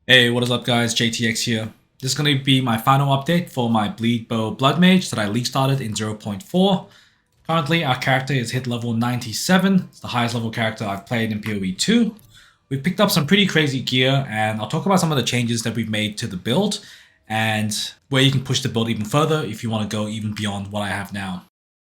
Hey, what is up guys, JTX here. This is going to be my final update for my Bleed Bow Blood Mage that I league started in 0.4. Currently our character is hit level 97, it's the highest level character I've played in PoE 2. We've picked up some pretty crazy gear and I'll talk about some of the changes that we've made to the build and where you can push the build even further if you want to go even beyond what I have now.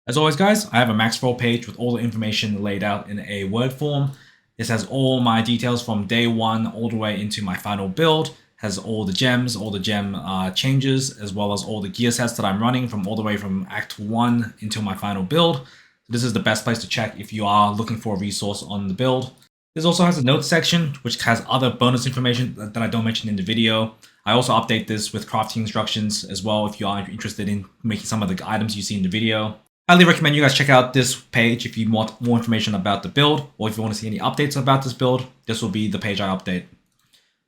As always guys, I have a Maxroll page with all the information laid out in a Word form. This has all my details from day one all the way into my final build, has all the gems, all the gem changes, as well as all the gear sets that I'm running from all the way from Act 1 into my final build. This is the best place to check if you are looking for a resource on the build. This also has a notes section, which has other bonus information that I don't mention in the video. I also update this with crafting instructions as well if you are interested in making some of the items you see in the video. Highly recommend you guys check out this page if you want more information about the build, or if you want to see any updates about this build, this will be the page I update.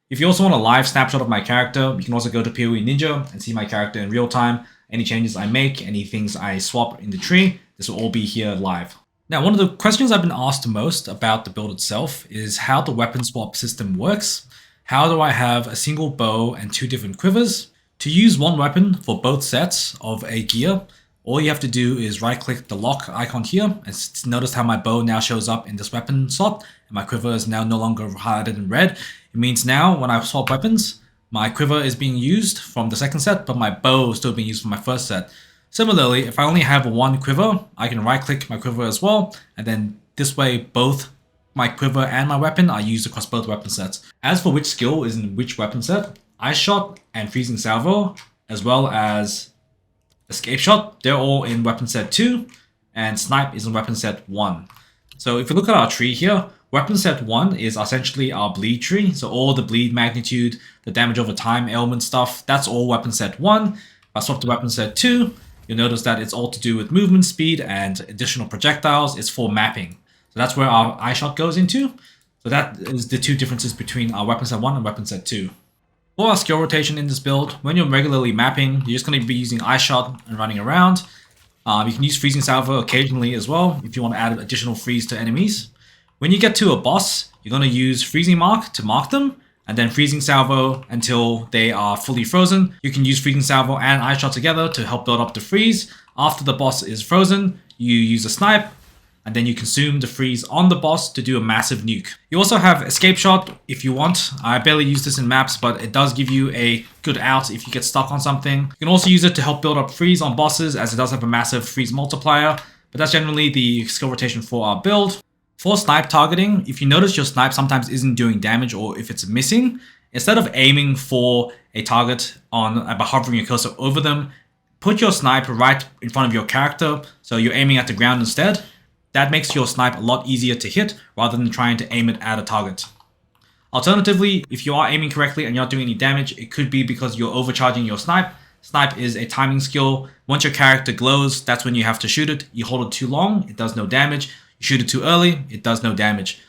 If you also want a live snapshot of my character, you can also go to PoE Ninja and see my character in real time. Any changes I make, any things I swap in the tree, this will all be here live. Now, one of the questions I've been asked most about the build itself is how the weapon swap system works. How do I have a single bow and two different quivers? To use one weapon for both sets of a gear, all you have to do is right click the lock icon here and notice how my bow now shows up in this weapon slot and my quiver is now no longer highlighted in red. It means now when I swap weapons, my quiver is being used from the second set, but my bow is still being used from my first set. Similarly, if I only have one quiver, I can right click my quiver as well, and then this way both my quiver and my weapon are used across both weapon sets. As for which skill is in which weapon set, Ice Shot and Freezing Salvo, as well as Escape Shot, they're all in weapon set 2, and Snipe is in weapon set 1. So if you look at our tree here, weapon set 1 is essentially our bleed tree, so all the bleed magnitude, the damage over time ailment stuff, that's all weapon set 1. If I swap to weapon set 2, you'll notice that it's all to do with movement speed and additional projectiles, it's for mapping. So that's where our eye shot goes into. So that is the two differences between our weapon set 1 and weapon set 2. For our skill rotation in this build, when you're regularly mapping, you're just going to be using Ice Shot and running around. You can use Freezing Salvo occasionally as well if you want to add additional freeze to enemies. When you get to a boss, you're going to use Freezing Mark to mark them, and then Freezing Salvo until they are fully frozen. You can use Freezing Salvo and Ice Shot together to help build up the freeze. After the boss is frozen, you use a Snipe, and then you consume the freeze on the boss to do a massive nuke. You also have Escape Shot if you want. I barely use this in maps, but it does give you a good out if you get stuck on something. You can also use it to help build up freeze on bosses, as it does have a massive freeze multiplier, but that's generally the skill rotation for our build. For snipe targeting, if you notice your snipe sometimes isn't doing damage or if it's missing, instead of aiming for a target by hovering your cursor over them, put your snipe right in front of your character, so you're aiming at the ground instead. That makes your snipe a lot easier to hit rather than trying to aim it at a target. Alternatively, if you are aiming correctly and you're not doing any damage, it could be because you're overcharging your snipe. Snipe is a timing skill. Once your character glows, that's when you have to shoot it. You hold it too long, it does no damage. You shoot it too early, it does no damage.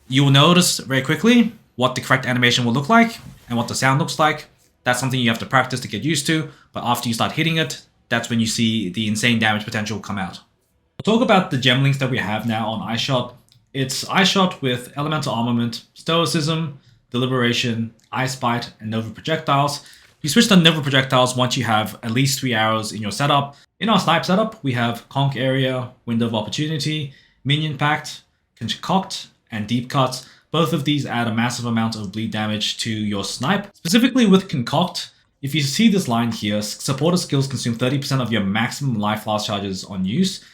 You will notice very quickly what the correct animation will look like and what the sound looks like. That's something you have to practice to get used to, but after you start hitting it, that's when you see the insane damage potential come out. We'll talk about the gem links that we have now on Ice Shot. It's Ice Shot with Elemental Armament, Stoicism, Deliberation, Ice Bite, and Nova Projectiles. You switch to Nova Projectiles once you have at least 3 arrows in your setup. In our Snipe setup, we have Conk Area, Window of Opportunity, Minion Pact, Concoct, and Deep Cut. Both of these add a massive amount of bleed damage to your Snipe. Specifically with Concoct, if you see this line here, supporter skills consume 30% of your maximum life flask charges on use.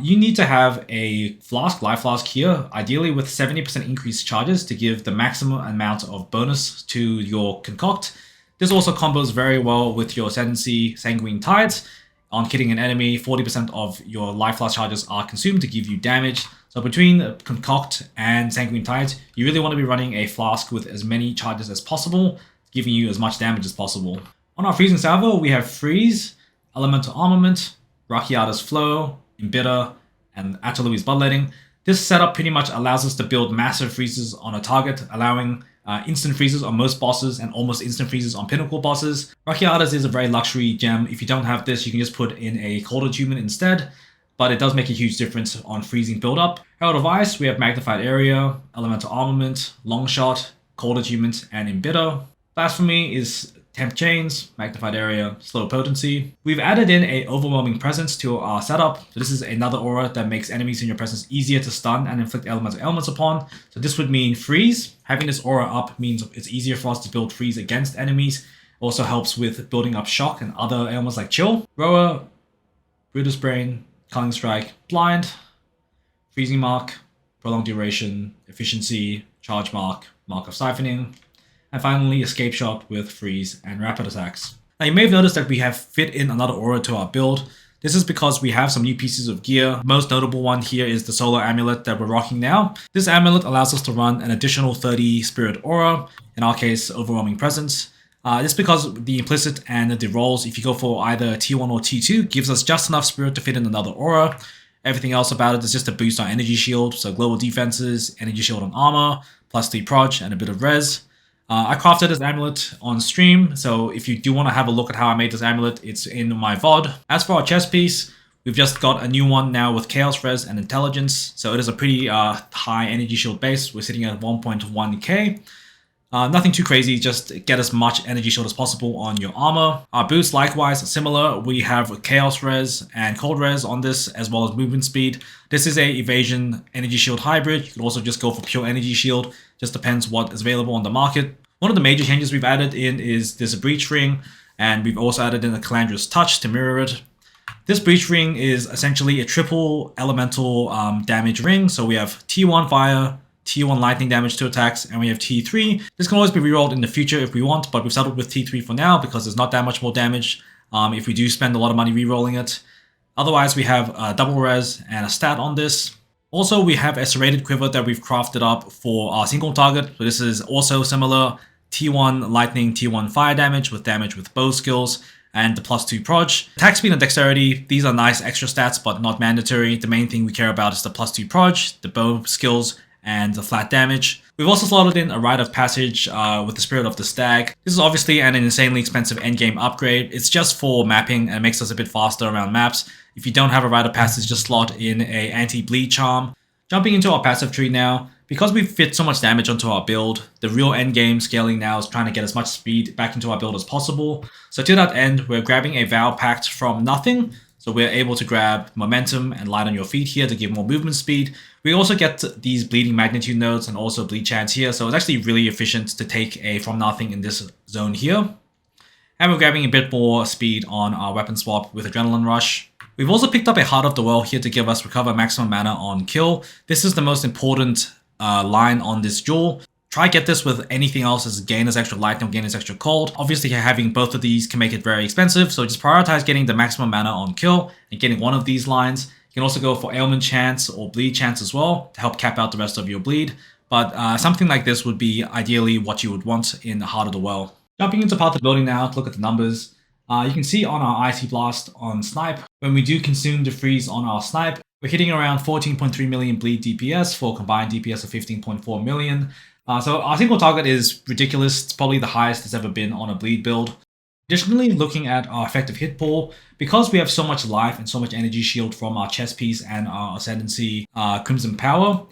You need to have a life flask here, ideally with 70% increased charges to give the maximum amount of bonus to your Concoct. This also combos very well with your Ascendancy Sanguine Tides. On hitting an enemy, 40% of your life flask charges are consumed to give you damage. So between Concoct and Sanguine Tides, you really want to be running a flask with as many charges as possible, giving you as much damage as possible. On our Freezing Salvo, we have Freeze, Elemental Armament, Rakiata's Flow, Embitter, and Atalui's Bloodletting. This setup pretty much allows us to build massive freezes on a target, allowing instant freezes on most bosses and almost instant freezes on pinnacle bosses. Rakiata's is a very luxury gem. If you don't have this, you can just put in a Cold Achievement instead, but it does make a huge difference on freezing build-up. Herald of Ice, we have Magnified Area, Elemental Armament, Long Shot, Cold Achievement, and Embitter. Blasphemy is Temp Chains, Magnified Area, Slow Potency. We've added in a Overwhelming Presence to our setup. So this is another aura that makes enemies in your presence easier to stun and inflict elements upon. So this would mean Freeze. Having this aura up means it's easier for us to build Freeze against enemies. Also helps with building up Shock and other ailments like Chill. Rhoa, Brutus Brain, Culling Strike, Blind, Freezing Mark, Prolonged Duration, Efficiency, Charge Mark, Mark of Siphoning, and finally Escape Shot with Freeze and Rapid Attacks. Now you may have noticed that we have fit in another aura to our build. This is because we have some new pieces of gear. Most notable one here is the Solar Amulet that we're rocking now. This amulet allows us to run an additional 30 Spirit Aura, in our case Overwhelming Presence. This because the implicit and the rolls, if you go for either T1 or T2, gives us just enough Spirit to fit in another aura. Everything else about it is just to boost our energy shield, so global defenses, energy shield on armor, +3 proj, and a bit of res. I crafted this amulet on stream, so if you do want to have a look at how I made this amulet, it's in my VOD. As for our chest piece, we've just got a new one now with Chaos Res and Intelligence, so it is a pretty high energy shield base. We're sitting at 1.1k. Nothing too crazy, just get as much energy shield as possible on your armor. Our boots likewise similar. We have Chaos Res and Cold Res on this, as well as movement speed. This is a evasion energy shield hybrid. You can also just go for pure energy shield. Just depends what is available on the market. One of the major changes we've added in is this breach ring, and we've also added in a Calandria's Touch to mirror it. This breach ring is essentially a triple elemental damage ring. So we have T1 fire, T1 lightning damage to attacks, and we have T3. This can always be rerolled in the future if we want, but we've settled with T3 for now because there's not that much more damage if we do spend a lot of money rerolling it. Otherwise, we have a double res and a stat on this. Also, we have a serrated quiver that we've crafted up for our single target. So this is also similar, T1 lightning, T1 fire damage with bow skills, and the +2 proj. Attack speed and dexterity, these are nice extra stats, but not mandatory. The main thing we care about is the +2 proj, the bow skills, and the flat damage. We've also slotted in a Rite of Passage with the Spirit of the Stag. This is obviously an insanely expensive endgame upgrade. It's just for mapping and makes us a bit faster around maps. If you don't have a Rite of Passage, just slot in a anti-bleed charm. Jumping into our passive tree now, because we've fit so much damage onto our build, the real endgame scaling now is trying to get as much speed back into our build as possible. So to that end, we're grabbing a Vow Pact from nothing. So we're able to grab momentum and light on your feet here to give more movement speed. We also get these bleeding magnitude nodes and also bleed chance here. So it's actually really efficient to take a from nothing in this zone here. And we're grabbing a bit more speed on our weapon swap with Adrenaline Rush. We've also picked up a Heart of the Well here to give us recover maximum mana on kill. This is the most important line on this jewel. Try get this with anything else as gain as extra lightning or gain as extra cold. Obviously having both of these can make it very expensive, so just prioritize getting the maximum mana on kill and getting one of these lines. You can also go for ailment chance or bleed chance as well to help cap out the rest of your bleed. But something like this would be ideally what you would want in the Heart of the Well. Jumping into part of the building now to look at the numbers. You can see on our Icy Blast on Snipe, when we do consume the freeze on our Snipe, we're hitting around 14.3 million bleed DPS for a combined DPS of 15.4 million. So our single target is ridiculous. It's probably the highest it's ever been on a bleed build. Additionally, looking at our effective hit pool, because we have so much life and so much energy shield from our chest piece and our Ascendancy Crimson Power,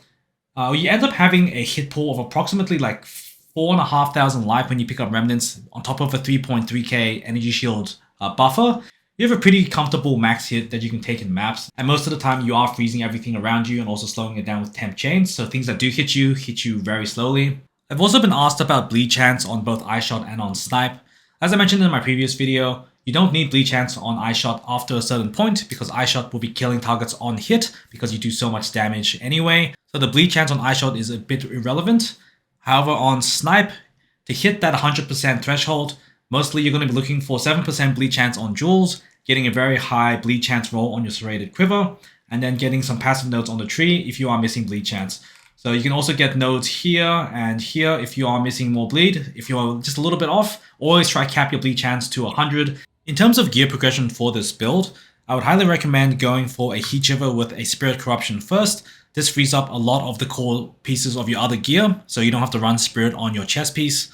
you end up having a hit pool of approximately like 4,500 life when you pick up Remnants on top of a 3.3k energy shield buffer. You have a pretty comfortable max hit that you can take in maps, and most of the time you are freezing everything around you and also slowing it down with temp chains, so things that do hit you very slowly. I've also been asked about bleed chance on both iShot and on Snipe. As I mentioned in my previous video, you don't need bleed chance on iShot after a certain point because iShot will be killing targets on hit because you do so much damage anyway. So the bleed chance on iShot is a bit irrelevant. However, on Snipe, to hit that 100% threshold, mostly you're going to be looking for 7% bleed chance on jewels, getting a very high bleed chance roll on your serrated quiver, and then getting some passive nodes on the tree if you are missing bleed chance. So you can also get nodes here and here if you are missing more bleed. If you are just a little bit off, always try cap your bleed chance to 100. In terms of gear progression for this build, I would highly recommend going for a Heat Shiver with a Spirit Corruption first. This frees up a lot of the core pieces of your other gear, so you don't have to run Spirit on your chest piece.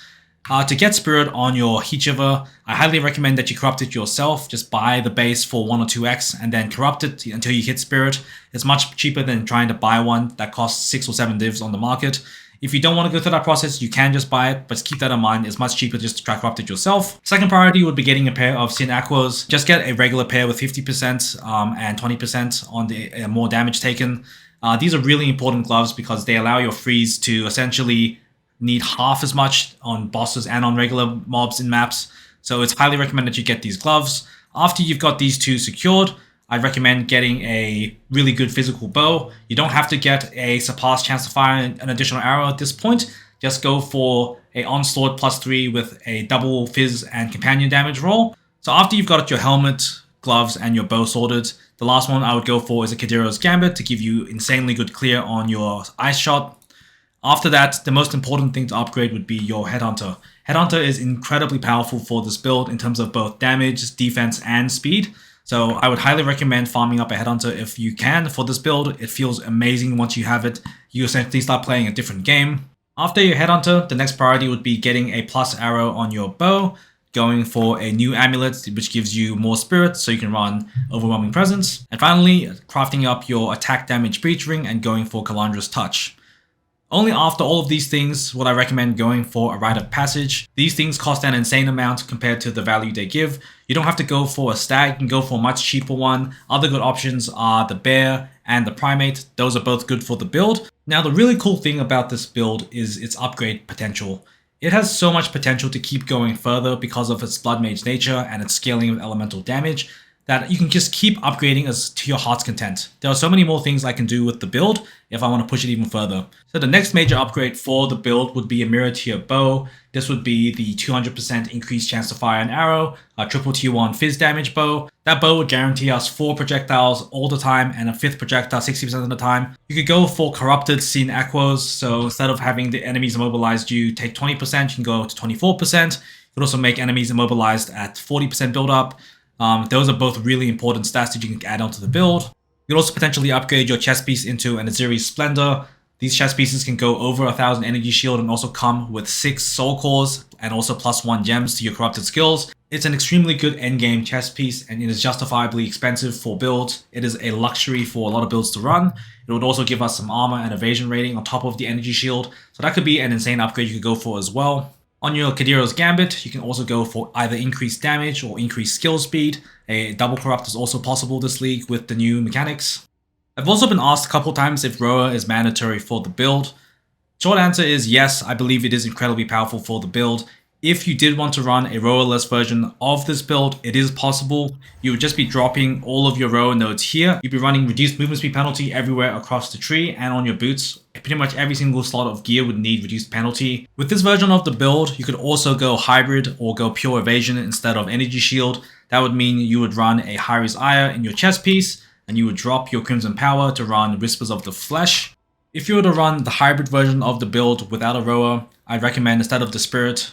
To get Spirit on your Heat Shiver, I highly recommend that you corrupt it yourself. Just buy the base for 1 or 2x and then corrupt it until you hit Spirit. It's much cheaper than trying to buy one that costs 6 or 7 divs on the market. If you don't want to go through that process, you can just buy it, but just keep that in mind. It's much cheaper just to try craft it yourself. Second priority would be getting a pair of Sin Aquas. Just get a regular pair with 50% and 20% on the more damage taken. These are really important gloves because they allow your freeze to essentially need half as much on bosses and on regular mobs in maps. So it's highly recommended you get these gloves. After you've got these two secured, I recommend getting a really good physical bow. You don't have to get a surpass chance to fire an additional arrow at this point. Just go for a onslaught +3 with a double fizz and companion damage roll. So after you've got your helmet, gloves, and your bow sorted, the last one I would go for is a Kadiro's Gambit to give you insanely good clear on your ice shot. After that, the most important thing to upgrade would be your Headhunter. Headhunter is incredibly powerful for this build in terms of both damage, defense, and speed. So I would highly recommend farming up a Headhunter if you can for this build. It feels amazing once you have it. You essentially start playing a different game. After your Headhunter, the next priority would be getting a plus arrow on your bow, going for a new amulet which gives you more spirit so you can run Overwhelming Presence. And finally, crafting up your attack damage breach ring and going for Calandra's Touch. Only after all of these things would I recommend going for a Rite of Passage. These things cost an insane amount compared to the value they give. You don't have to go for a stag, you can go for a much cheaper one. Other good options are the bear and the primate. Those are both good for the build. Now the really cool thing about this build is its upgrade potential. It has so much potential to keep going further because of its Blood Mage nature and its scaling with elemental damage, that you can just keep upgrading as to your heart's content. There are so many more things I can do with the build if I want to push it even further. So the next major upgrade for the build would be a mirror tier bow. This would be the 200% increased chance to fire an arrow, a triple tier 1 fizz damage bow. That bow would guarantee us 4 projectiles all the time and a 5th projectile 60% of the time. You could go for corrupted Sin Aquas, so instead of having the enemies immobilized you take 20%, you can go to 24%. You could also make enemies immobilized at 40% build up. Those are both really important stats that you can add onto the build. You can also potentially upgrade your chest piece into an Aziri's Splendor. These chest pieces can go over 1000 energy shield and also come with 6 soul cores and also +1 gems to your corrupted skills. It's an extremely good endgame chest piece and it is justifiably expensive for builds. It is a luxury for a lot of builds to run. It would also give us some armor and evasion rating on top of the energy shield. So that could be an insane upgrade you could go for as well. On your Kadiro's Gambit, you can also go for either increased damage or increased skill speed. A double corrupt is also possible this league with the new mechanics. I've also been asked a couple times if Rhoa is mandatory for the build. Short answer is yes, I believe it is incredibly powerful for the build. If you did want to run a Rhoa-less version of this build, it is possible. You would just be dropping all of your Rhoa nodes here. You'd be running reduced movement speed penalty everywhere across the tree and on your boots. Pretty much every single slot of gear would need reduced penalty. With this version of the build, you could also go hybrid or go pure evasion instead of energy shield. That would mean you would run a Hyri's Ire in your chest piece, and you would drop your Crimson Power to run Whispers of the Flesh. If you were to run the hybrid version of the build without a Rhoa, I'd recommend instead of the Spirit,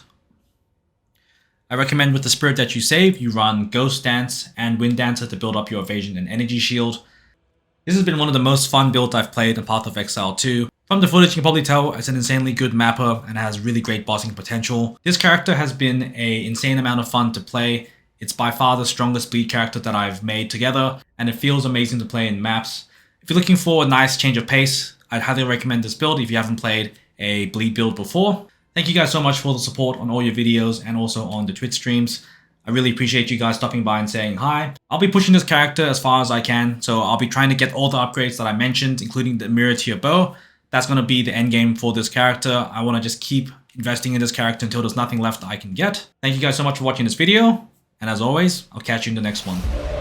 with the Spirit that you save, you run Ghost Dance and Wind Dancer to build up your evasion and energy shield. This has been one of the most fun builds I've played in Path of Exile 2. From the footage, you can probably tell it's an insanely good mapper and has really great bossing potential. This character has been an insane amount of fun to play. It's by far the strongest bleed character that I've made together, and it feels amazing to play in maps. If you're looking for a nice change of pace, I'd highly recommend this build if you haven't played a bleed build before. Thank you guys so much for the support on all your videos and also on the Twitch streams. I really appreciate you guys stopping by and saying hi. I'll be pushing this character as far as I can, so I'll be trying to get all the upgrades that I mentioned, including the mirror tier bow. That's going to be the end game for this character. I want to just keep investing in this character until there's nothing left I can get. Thank you guys so much for watching this video, and as always, I'll catch you in the next one.